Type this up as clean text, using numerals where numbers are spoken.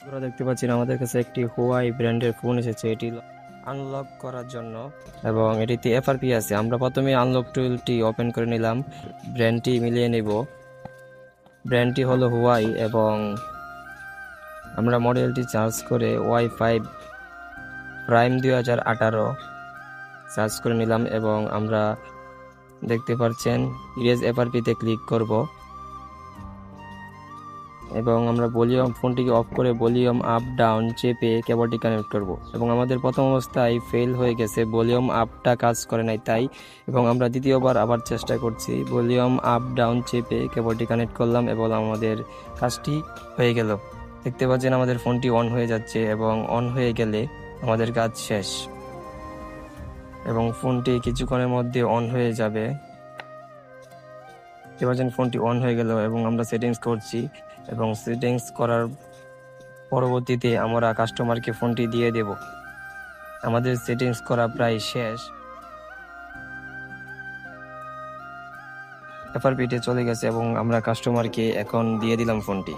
আপনারা দেখতে পাচ্ছেন আমাদের কাছে একটি হুয়াই ব্র্যান্ডের ফোন এসেছে, এটি আনলক করার জন্য এবং এটিতে এফআরপি আছে। আমরা প্রথমে আনলক টুলটি ওপেন করে নিলাম, ব্র্যান্ডটি মিলিয়ে নেব। ব্র্যান্ডটি হলো হুয়াই এবং আমরা মডেলটি চার্জ করে ওয়াই 5 প্রাইম 2018 চার্জ করে নিলাম এবং আমরা দেখতে পাচ্ছেন ইরেজ এফআরপিতে ক্লিক করব এবং আমরা ফোনটিকে অফ করে ভলিউম আপ ডাউন চেপে কেবলটি কানেক্ট করব এবং আমাদের প্রথম অবস্থায় ফেল হয়ে গেছে, ভলিউম আপটা কাজ করে নাই তাই। এবং আমরা দ্বিতীয়বার আবার চেষ্টা করছি, ভলিউম আপ ডাউন চেপে কেবলটি কানেক্ট করলাম এবং আমাদের কাজটি হয়ে গেল। দেখতে পাচ্ছেন আমাদের ফোনটি অন হয়ে যাচ্ছে এবং অন হয়ে গেলে আমাদের কাজ শেষ এবং ফোনটি কিছুক্ষণের মধ্যে অন হয়ে যাবে। দেখতে পাচ্ছেন ফোনটি অন হয়ে গেল এবং আমরা সেটিংস করছি এবং সেটিংস করার পরবর্তীতে আমরা কাস্টমারকে ফোনটি দিয়ে দেব। আমাদের সেটিংস করা প্রায় শেষ, এফআরপিতে চলে গেছে এবং আমরা কাস্টমারকে এখন দিয়ে দিলাম ফোনটি।